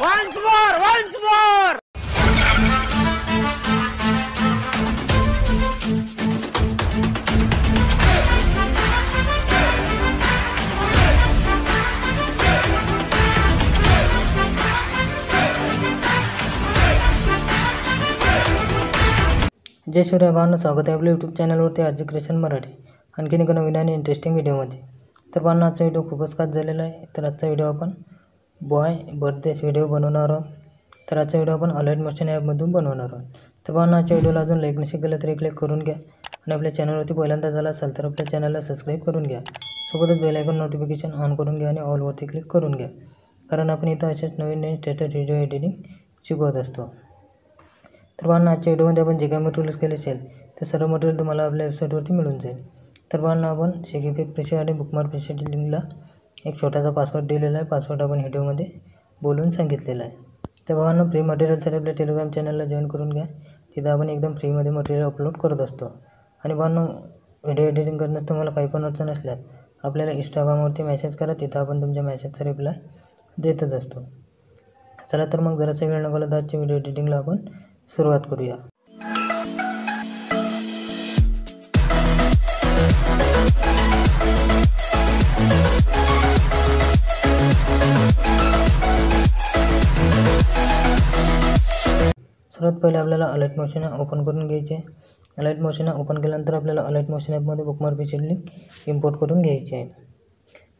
Once more, once more. जय शिवराय भावांनो, स्वागत आहे आपल्या यूट्यूब चॅनलवरती आरजे क्रिएशन मराठी आणखीन एका नवीन आणि इंटरेस्टिंग व्हिडिओमध्ये। तर भावांनो, आजचा व्हिडिओ खूपच खास झालेला आहे। तर आजचा व्हिडिओ आपण बॉय बर्थडे व्हिडिओ बनवणार आहोत। तर आजचा व्हिडिओ आपण अलाइट मोशन ॲपमधून बनवणार आहोत। तर भावांनो, आजच्या व्हिडिओला अजून लाईक नसेल केलं तर एक लाईक करून घ्या आणि आपल्या चॅनलवरती पहिल्यांदा झाला असाल तर आपल्या चॅनलला सबस्क्राईब करून घ्या। सोबतच बेल आयकॉन नोटिफिकेशन ऑन करून घ्या आणि ऑलवरती क्लिक करून घ्या, कारण आपण इथं अशाच नवीन नवीन स्टेटस व्हिडिओ एडिटिंग शिकवत असतो। तर भावांनो, आजच्या व्हिडिओमध्ये आपण जे काही मटेरियल्स केले असेल ते सर्व मटेरियल तुम्हाला आपल्या वेबसाईटवरती मिळून जाईल। तर भावांनो, आपण शेकिफिक प्रीसेट आणि बुकमार्क प्रीसेट लिंकला एक छोटासा पासवर्ड दिलेला आहे। पासवर्ड आपण व्हिडिओमध्ये बोलून सांगितलेला आहे। तर भावांनो, फ्री मटेरियलसाठी आपल्या टेलिग्राम चॅनलला जॉईन करून घ्या। तिथं आपण एकदम फ्रीमध्ये मटेरियल अपलोड करत असतो। आणि भावांनो, व्हिडिओ एडिटिंग करण्यास तुम्हाला काही पण अडचण असल्यास आपल्याला इंस्टाग्रामवरती मेसेज करा, तिथं आपण तुमच्या मेसेजचा रिप्लाय देतच असतो। चला तर मग जरासा वेळ न घालवता आजच्या व्हिडिओ एडिटिंगला आपण सुरुवात करूया। सर्वात पहिले आपल्याला अलाइट मोशन ओपन करून घ्यायचे। अलाइट मोशन ओपन केल्यानंतर आपल्याला अलाइट मोशन ॲपमध्ये बुकमार्क प्रीसेट लिंक इम्पोर्ट करून घ्यायची आहे।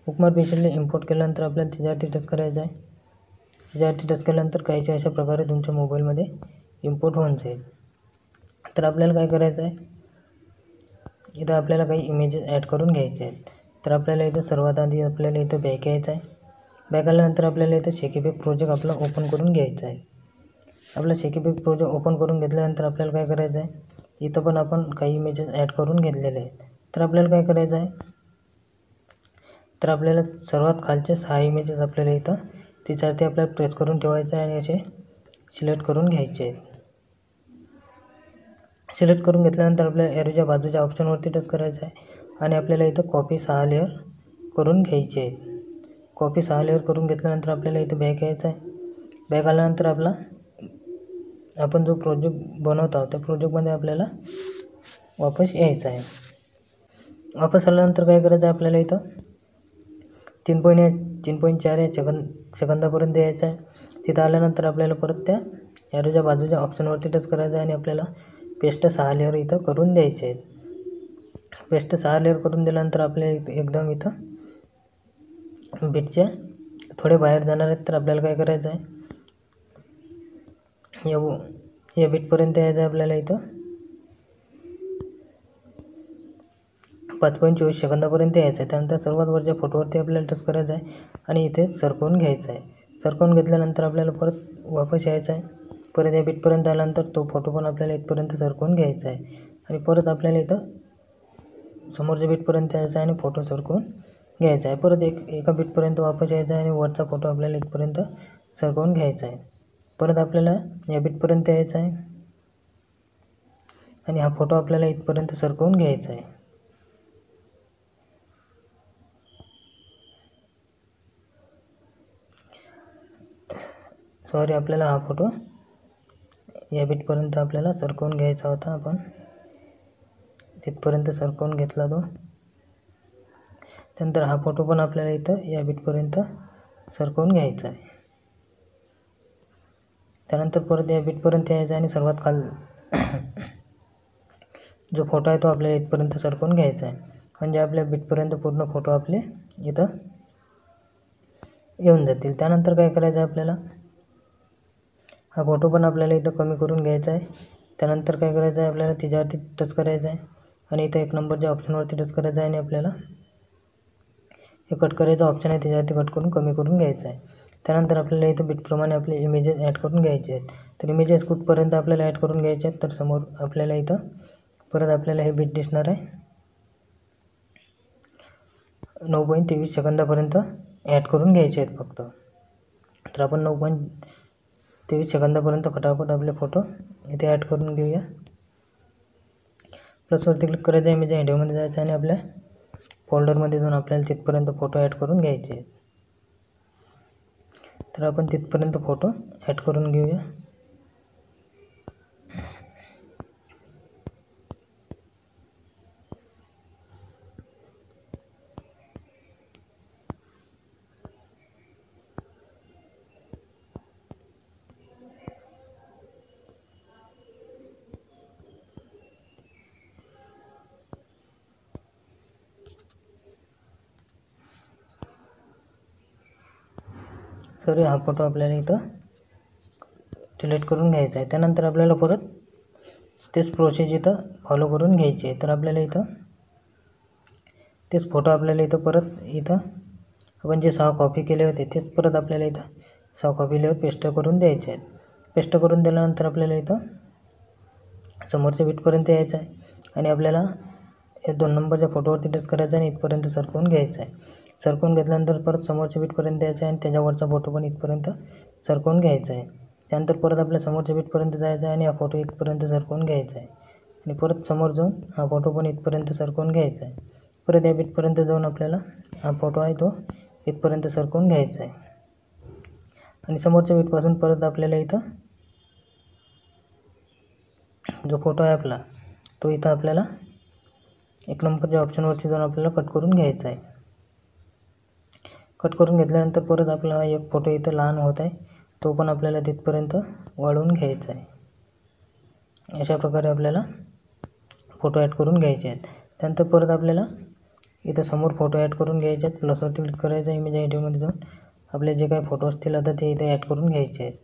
बुकमार्क प्रीसेट लिंक इम्पोर्ट केल्यानंतर आपल्याला त्याच्यावरती टच करायचं आहे। त्याच्यावरती टच केल्यानंतर काहीशे अशा प्रकारे तुमच्या मोबाईलमध्ये इम्पोर्ट होऊन जाईल। तर आपल्याला काय करायचं आहे, इथं आपल्याला काही इमेजेस ॲड करून घ्यायचे आहेत। तर आपल्याला इथं सर्वात आधी आपल्याला इथं बॅक यायचं आहे। बॅक आल्यानंतर आपल्याला इथं शेकिफिक प्रोजेक्ट आपला ओपन करून घ्यायचा आहे। आपला शेकिफिक प्रोजेक्ट ओपन करून घेतल्यानंतर आपल्याला काय करायचं आहे, इथं पण आपण काही इमेजेस ॲड करून घेतलेले आहेत। तर आपल्याला काय करायचं आहे, तर आपल्याला सर्वात खालचे 6 इमेजेस आपल्याला इथं त्याच्यावरती आपल्याला प्रेस करून ठेवायचं आहे आणि असे सिलेक्ट करून घ्यायचे आहेत। सिलेक्ट करून घेतल्यानंतर आपल्याला एरोच्या बाजूच्या ऑप्शनवरती टच करायचं आहे आणि आपल्याला इथं कॉपी 6 लेअर करून घ्यायचे आहेत। कॉपी 6 लेअर करून घेतल्यानंतर आपल्याला इथं बॅक यायचं आहे। बॅक आल्यानंतर आपण जो प्रोजेक्ट बनवत आहोत त्या प्रोजेक्टमध्ये आपल्याला वापस यायचं आहे। वापस आल्यानंतर काय करायचं आहे, आपल्याला इथं 3.4 या सेकंदापर्यंत यायचं आहे। तिथं आल्यानंतर आपल्याला परत त्या एरोच्या बाजूच्या ऑप्शनवरती टच करायचं आहे आणि आपल्याला पेस्ट 6 लेअर इथं करून द्यायचे आहेत। पेस्ट 6 लेअर करून दिल्यानंतर आपल्याला एकदम इथं बीटच्या थोडे बाहेर जाणार आहेत। तर आपल्याला काय करायचं आहे, या बीटपर्यंत यायचं आहे। आपल्याला इथं 5.24 सेकंदापर्यंत यायचं आहे। त्यानंतर सर्वात वरच्या फोटोवरती आपल्याला टच करायचं आहे आणि इथे सरकवून घ्यायचं आहे। सरकवून घेतल्यानंतर आपल्याला परत वापस यायचं आहे। परत या बीटपर्यंत आल्यानंतर तो फोटो पण आपल्याला इथपर्यंत सरकवून घ्यायचा आहे आणि परत आपल्याला इथं समोरच्या बीटपर्यंत यायचं आहे आणि फोटो सरकवून घ्यायचा आहे। परत एका बीटपर्यंत वापस यायचं आहे आणि वरचा फोटो आपल्याला इथपर्यंत सरकवून घ्यायचा आहे। परत आपल्याला या बीटपर्यंत यायचं आहे आणि हा फोटो आपल्याला इथपर्यंत सरकवून घ्यायचा आहे। आपल्याला हा फोटो या बीटपर्यंत आपल्याला सरकवून घ्यायचा होता। आपण तिथपर्यंत सरकवून घेतला तो। त्यानंतर हा फोटो पण आपल्याला इथं या बीटपर्यंत सरकवून घ्यायचा आहे। त्यानंतर परत या बीटपर्यंत यायचं आणि सर्वात जो फोटो आहे तो आपल्याला इथपर्यंत सरकवून घ्यायचा आहे, म्हणजे आपल्या बीटपर्यंत पूर्ण फोटो आपले इथं येऊन जातील। त्यानंतर काय करायचं आहे, आपल्याला हा फोटो पण आपल्याला इथं कमी करून घ्यायचा आहे। त्यानंतर काय करायचं आहे, आपल्याला त्याच्यावरती टच करायचं आहे आणि इथं 1 नंबरच्या ऑप्शनवरती टच करायचं आहे आणि आपल्याला हे कट करायचं ऑप्शन आहे त्याच्यावरती कट करून कमी करून घ्यायचं आहे। त्यानंतर आपल्याला इथं बीटप्रमाणे आपले इमेजेस ॲड करून घ्यायचे आहेत। तर इमेजेस कुठपर्यंत आपल्याला ॲड करून घ्यायचे आहेत, तर समोर आपल्याला इथं परत आपल्याला हे बीट दिसणार आहे 9.23 सेकंदापर्यंत ॲड करून घ्यायचे आहेत फक्त। तर आपण 9.23 सेकंदापर्यंत फटाफट आपले फोटो इथे ॲड करून घेऊया। प्लसवरती क्लिक करायचं आहे, इमेज व्हिडिओमध्ये जायचं आणि आपल्या फोल्डरमध्ये जाऊन आपल्याला तिथपर्यंत फोटो ॲड करून घ्यायचे आहेत। तर आपण तिथपर्यंत फोटो ॲड करून घेऊया. सॉरी, हा फोटो आपल्याला इथं डिलीट करून घ्यायचा आहे. त्यानंतर आपल्याला परत तेच प्रोसेस इथं फॉलो करून घ्यायची आहे. तर आपल्याला इथं तेच फोटो आपल्याला इथं परत इथं आपण जे 6 कॉपी केले होते तेच परत आपल्याला इथं 6 कॉपी लेअर पेस्ट करून द्यायचे आहेत. पेस्ट करून दिल्यानंतर आपल्याला इथं समोरच्या बीटपर्यंत यायचं आहे आणि आपल्याला या 2 नंबरच्या फोटोवरती टच करायचं आणि इथपर्यंत सरकवून घ्यायचं आहे. सरकवून घेतल्यानंतर परत समोरच्या बीटपर्यंत यायचं आहे आणि त्याच्यावरचा फोटो पण इथपर्यंत सरकवून घ्यायचा आहे. त्यानंतर परत आपल्या समोरच्या बीटपर्यंत जायचं आहे आणि हा फोटो इथपर्यंत सरकवून घ्यायचा आहे आणि परत समोर जाऊन हा फोटो पण इथपर्यंत सरकवून घ्यायचा आहे. परत या बीटपर्यंत जाऊन आपल्याला हा फोटो आहे तो इथपर्यंत सरकवून घ्यायचा आहे आणि समोरच्या बीटपासून परत आपल्याला इथं जो फोटो आहे आपला तो इथं आपल्याला 1 नंबरच्या ऑप्शनवरती जाऊन आपल्याला कट करून घ्यायचा आहे. कट करून घेतल्यानंतर परत आपला एक फोटो इथं लहान होत आहे तो पण आपल्याला तिथपर्यंत वाढवून घ्यायचा आहे. अशा प्रकारे आपल्याला फोटो ॲड करून घ्यायचे आहेत. त्यानंतर परत आपल्याला इथं समोर फोटो ॲड करून घ्यायचे आहेत. प्लसवरती क्लिक करायचं, इमेज आयडीमध्ये जाऊन आपले जे काही फोटो असतील आता ते इथे ॲड करून घ्यायचे आहेत.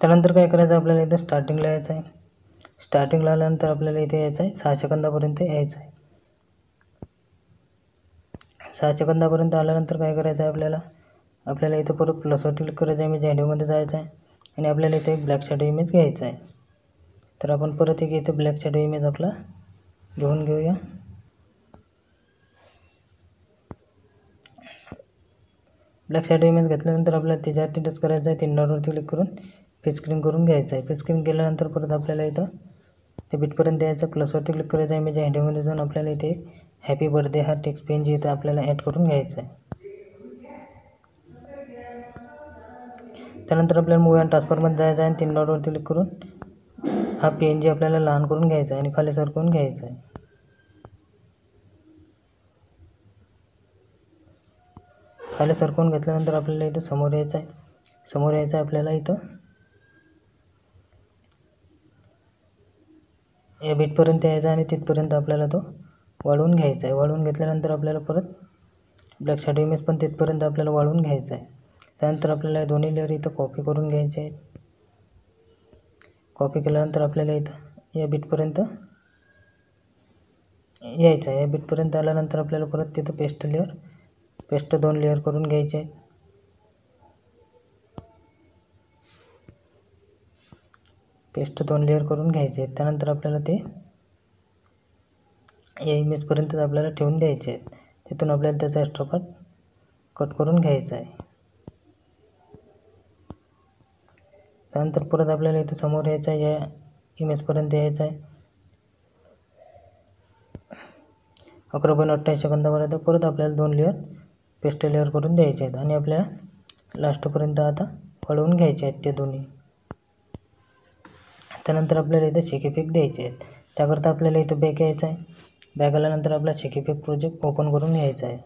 त्यानंतर काय करायचं, आपल्याला इथं स्टार्टिंगला यायचं आहे. स्टार्टिंगला आल्यानंतर आपल्याला इथे यायचं आहे 6 सेकंदापर्यंत यायचं आहे. 6 सेकंदापर्यंत आल्यानंतर काय करायचं आहे, आपल्याला इथं परत प्लसवरती क्लिक करायचं आहे, इमेज आयडीमध्ये जायचं आहे आणि आपल्याला इथे एक ब्लॅक शॅडो इमेज घ्यायचा आहे. तर आपण परत एक इथे ब्लॅक शॅडो इमेज आपला घेऊन घेऊया. ब्लॅक शॅडो इमेज घेतल्यानंतर आपल्याला त्याच्यावरती टच करायचं आहे. 3 डॉटवरती क्लिक करून फेस स्क्रीन करून घ्यायचं आहे. फेस स्क्रीन केल्यानंतर परत आपल्याला इथं ते बीटपर्यंत यायचं. प्लसवरती क्लिक करायचं आहे, इमेज आयडीमध्ये जाऊन आपल्याला इथे एक हॅपी बर्थडे हा टेक्स्ट पेन जे इथं आपल्याला ॲड करून घ्यायचा आहे. त्यानंतर आपल्याला मूव्ही अँड ट्रान्सफरमध्ये जायचं आहे आणि 3 डॉटवरती क्लिक करून हा पेन जे आपल्याला लहान करून घ्यायचा आहे आणि खाली सरकवून घ्यायचा आहे. खाली सरकवून घेतल्यानंतर आपल्याला इथं समोर यायचं आहे. समोर यायचं आहे आपल्याला इथं या बीटपर्यंत यायचा आणि तिथपर्यंत आपल्याला तो वाढवून घ्यायचा आहे. वाढवून घेतल्यानंतर आपल्याला परत ब्लॅक शॅडो इमेज पण तिथपर्यंत आपल्याला वाढवून घ्यायचं आहे. त्यानंतर आपल्याला दोन्ही लेअर इथं कॉपी करून घ्यायचे आहेत. कॉपी केल्यानंतर आपल्याला इथं या बीटपर्यंत यायचं आहे. या बीटपर्यंत आल्यानंतर आपल्याला परत तिथं पेस्ट 2 लेअर करून घ्यायचे आहेत. पेस्ट 2 लेअर करून घ्यायचे आहेत. त्यानंतर आपल्याला ते या इमेजपर्यंत आपल्याला ठेवून द्यायचे आहेत. तिथून आपल्याला त्याचा एक्स्ट्रा पार्ट कट करून घ्यायचा आहे. त्यानंतर परत आपल्याला इथं समोर यायचं आहे, या इमेजपर्यंत यायचं आहे. 11.28 सेकंदापर्यंत परत आपल्याला 2 लेअर पेस्ट लेअर करून द्यायचे आहेत आणि आपल्याला लास्टपर्यंत आता वाढवून घ्यायचे आहेत ते दोन्ही. त्यानंतर आपल्याला इथं शेक इफेक्ट द्यायचे आहेत. त्याकरता आपल्याला इथं बॅक यायचं आहे. बॅक आल्यानंतर आपला शेक इफेक्ट प्रोजेक्ट ओपन करून घ्यायचा आहे.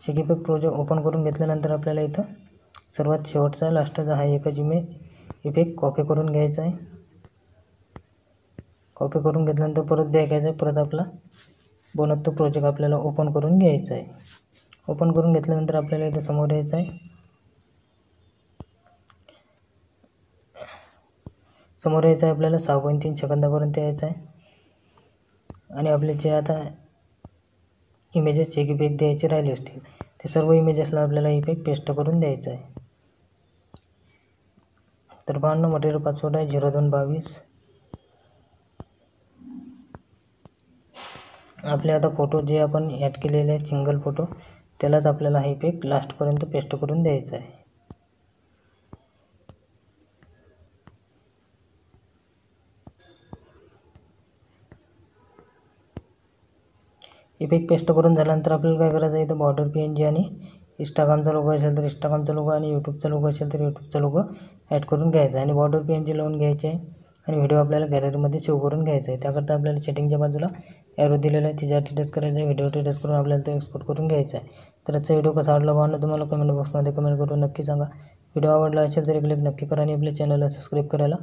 शेक इफेक्ट प्रोजेक्ट ओपन करून घेतल्यानंतर आपल्याला इथं सर्वात शेवटचा लास्टचा हा एकच इफेक्ट कॉपी करून घ्यायचा आहे. कॉपी करून घेतल्यानंतर परत बॅक यायचं आहे. परत आपला बोनस तो प्रोजेक्ट आपल्याला ओपन करून घ्यायचा आहे. ओपन करून घेतल्यानंतर आपल्याला इथं समोर यायचं आहे. समोर यायचं आहे आपल्याला 6.3 सेकंदापर्यंत यायचं आहे. आणि आपले जे आता इमेजेसचे इफेक्ट द्यायचे राहिले असतील ते सर्व इमेजेसला आपल्याला इफेक्ट पेस्ट करून द्यायचा आहे. तर बांधणं मटेरियल पासवर्ड आहे 0222. आपले आता फोटो जे आपण ॲड केलेले आहेत सिंगल फोटो त्यालाच आपल्याला हा इफेक्ट लास्टपर्यंत पेस्ट करून द्यायचा आहे. इफेक्ट पेस्ट करून झाल्यानंतर आपल्याला काय करायचं आहे, तर बॉर्डर PNG आणि इंस्टाग्रामचा लोगो असेल तर इंस्टाग्रामचा लोगो आणि यूट्यूबचा लोगो असेल तर यूट्यूबचा लोगो ॲड करून घ्यायचा आहे आणि बॉर्डर PNG लावून घ्यायचे आहे आणि व्हिडिओ आपल्याला गॅलरीमध्ये सेव्ह करून घ्यायचा आहे. त्याकरता आपल्याला सेटिंगच्या बाजूला एरो दिलेला आहे, तिच्यावर टच करायचं आहे. व्हिडिओ टच करून आपल्याला तो एक्सपोर्ट करून घ्यायचा आहे. तर आजचा व्हिडिओ कसा वाटला भावांनो तुम्हाला कमेंट बॉक्समध्ये कमेंट करून नक्की सांगा. व्हिडिओ आवडला असेल तर क्लिक नक्की करा आणि आपल्या चॅनलला सबस्क्राईब करायला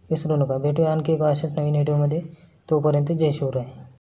विसरू नका. भेटूया आणखी एका अशाच नवीन व्हिडिओमध्ये. तोपर्यंत जय शिवराय.